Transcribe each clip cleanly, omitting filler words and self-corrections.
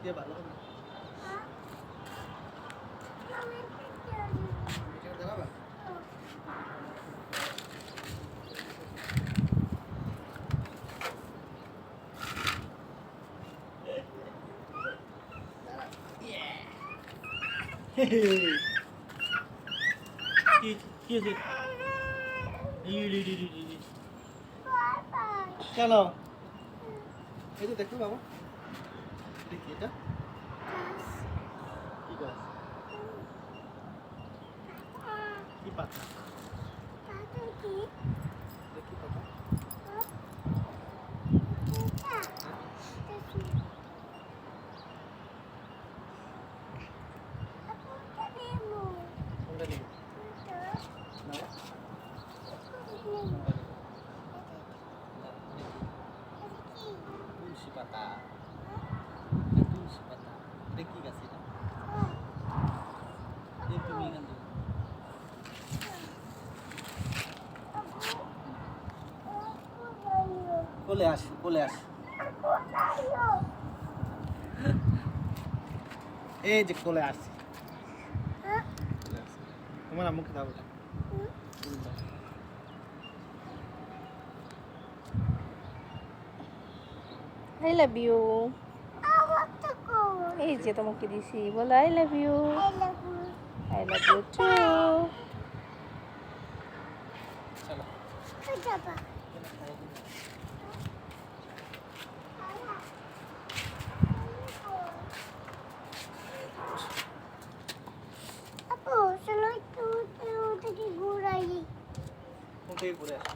দিয়ে ভালো হবে। এটা দেখাবা? কি কি হয়েছে? কেন? এই তো দেখো বাবা, দেখি এটা কি গাছ? কি পাতা? দেখি পাতা। কোনটা নিবি? নাও। তুলসী পাতা, তুলসী পাতা। এটা কি গাছ এটা? এই তুমি এখান থেকে কোলে আস, কোলে আস। এই যে কোলে আসছি। কোলে আসছি। তোমার আম্মুকে দাও এটা। ফুল দাও। I love you. এই যে তোমাকে দিছি, বলো I love you. I love you too. চলো। কোন থেকে ঘুরে আসো?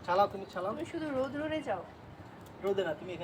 চালাও, তুমি চালাও। তুমি শুধু রোদ রোদে যাও। রোদে না, তুমি এখানে